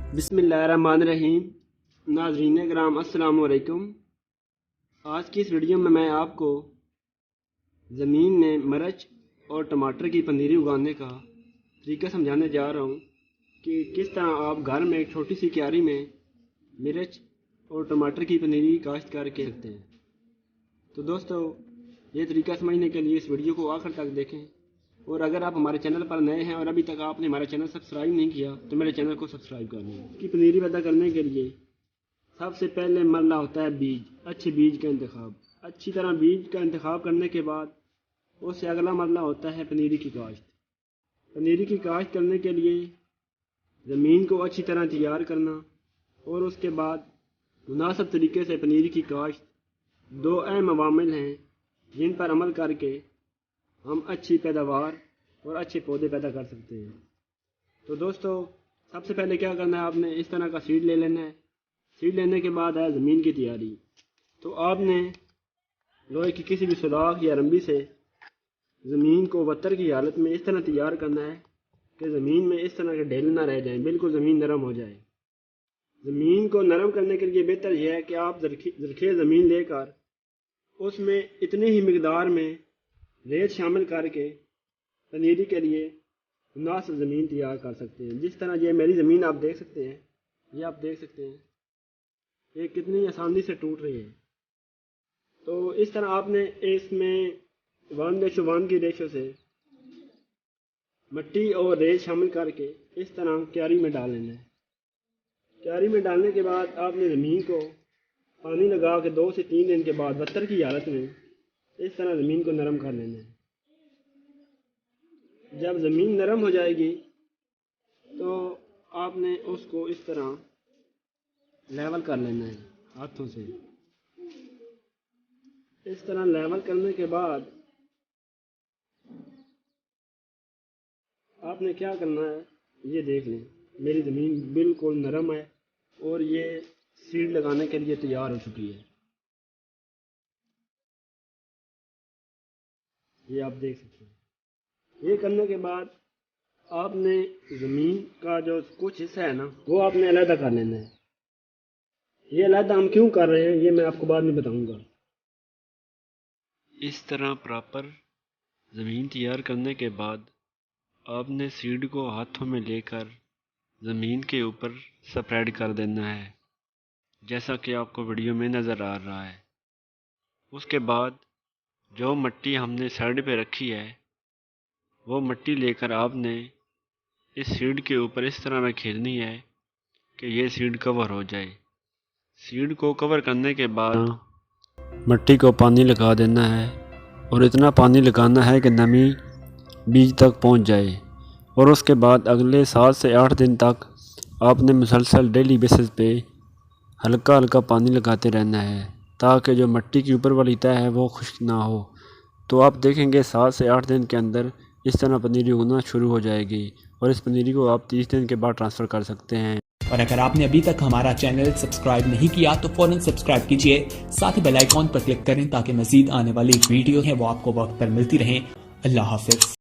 بسم اللہ الرحمن الرحیم۔ ناظرین کرام السلام علیکم۔ آج کی اس ویڈیو میں آپ کو زمین میں مرچ اور ٹماٹر کی پنیری اگانے کا طریقہ سمجھانے جا رہا ہوں کہ کس طرح آپ گھر میں ایک چھوٹی سی کیاری میں مرچ اور ٹماٹر کی پنیری کاشت کر کے رکھتے ہیں۔ تو دوستو، یہ طریقہ سمجھنے کے لیے اس ویڈیو کو آخر تک دیکھیں، اور اگر آپ ہمارے چینل پر نئے ہیں اور ابھی تک آپ نے ہمارا چینل سبسکرائب نہیں کیا تو میرے چینل کو سبسکرائب کر لیں۔ اس کی پنیری پیدا کرنے کے لیے سب سے پہلے مرحلہ ہوتا ہے بیج، اچھے بیج کا انتخاب۔ اچھی طرح بیج کا انتخاب کرنے کے بعد اس سے اگلا مرحلہ ہوتا ہے پنیری کی کاشت۔ پنیری کی کاشت کرنے کے لیے زمین کو اچھی طرح تیار کرنا اور اس کے بعد مناسب طریقے سے پنیری کی کاشت دو اہم عوامل ہیں جن پر عمل کر کے ہم اچھی پیداوار اور اچھے پودے پیدا کر سکتے ہیں۔ تو دوستو، سب سے پہلے کیا کرنا ہے، آپ نے اس طرح کا سیڈ لے لینا ہے۔ سیڈ لینے کے بعد ہے زمین کی تیاری۔ تو آپ نے لوہے کی کسی بھی سوراخ یا رمبی سے زمین کو وتر کی حالت میں اس طرح تیار کرنا ہے کہ زمین میں اس طرح کے ڈھیل نہ رہ جائیں، بالکل زمین نرم ہو جائے۔ زمین کو نرم کرنے کے لیے بہتر یہ ہے کہ آپ زرخیز زمین لے کر اس میں اتنی ہی مقدار میں ریت شامل کر کے پنیری کے لیے مناسب زمین تیار کر سکتے ہیں۔ جس طرح یہ میری زمین آپ دیکھ سکتے ہیں، یہ آپ دیکھ سکتے ہیں یہ کتنی آسانی سے ٹوٹ رہی ہے۔ تو اس طرح آپ نے اس میں 1:1 کی ریشو سے مٹی اور ریت شامل کر کے اس طرح کیاری میں ڈال لینا ہے۔ کیاری میں ڈالنے کے بعد آپ نے زمین کو پانی لگا کے 2 سے 3 دن کے بعد وتر کی حالت میں اس طرح زمین کو نرم کر لینا ہے۔ جب زمین نرم ہو جائے گی تو آپ نے اس کو اس طرح لیول کر لینا ہے ہاتھوں سے۔ اس طرح لیول کرنے کے بعد آپ نے کیا کرنا ہے، یہ دیکھ لیں میری زمین بالکل نرم ہے اور یہ سیڈ لگانے کے لیے تیار ہو چکی ہے۔ یہ آپ دیکھ سکتے ہیں۔ یہ کرنے کے بعد آپ نے زمین کا جو کچھ حصہ ہے نا، وہ آپ نے علیحدہ کر لینا ہے۔ یہ علیحدہ ہم کیوں کر رہے ہیں یہ میں آپ کو بعد میں بتاؤں گا۔ اس طرح پراپر زمین تیار کرنے کے بعد آپ نے سیڈ کو ہاتھوں میں لے کر زمین کے اوپر سپریڈ کر دینا ہے، جیسا کہ آپ کو ویڈیو میں نظر آ رہا ہے۔ اس کے بعد جو مٹی ہم نے سائڈ پہ رکھی ہے وہ مٹی لے کر آپ نے اس سیڈ کے اوپر اس طرح رکھنی ہے کہ یہ سیڈ کور ہو جائے۔ سیڈ کو کور کرنے کے بعد مٹی کو پانی لگا دینا ہے، اور اتنا پانی لگانا ہے کہ نمی بیج تک پہنچ جائے، اور اس کے بعد اگلے 7 سے 8 دن تک آپ نے مسلسل ڈیلی بیسس پہ ہلکا ہلکا پانی لگاتے رہنا ہے تاکہ جو مٹی کی اوپر والی تہہ ہے وہ خشک نہ ہو۔ تو آپ دیکھیں گے 7 سے 8 دن کے اندر اس طرح پنیری اگنا شروع ہو جائے گی، اور اس پنیری کو آپ 30 دن کے بعد ٹرانسفر کر سکتے ہیں۔ اور اگر آپ نے ابھی تک ہمارا چینل سبسکرائب نہیں کیا تو فوراً سبسکرائب کیجئے، ساتھ ہی بیل آئیکن پر کلک کریں تاکہ مزید آنے والی ویڈیو ہیں وہ آپ کو وقت پر ملتی رہیں۔ اللہ حافظ۔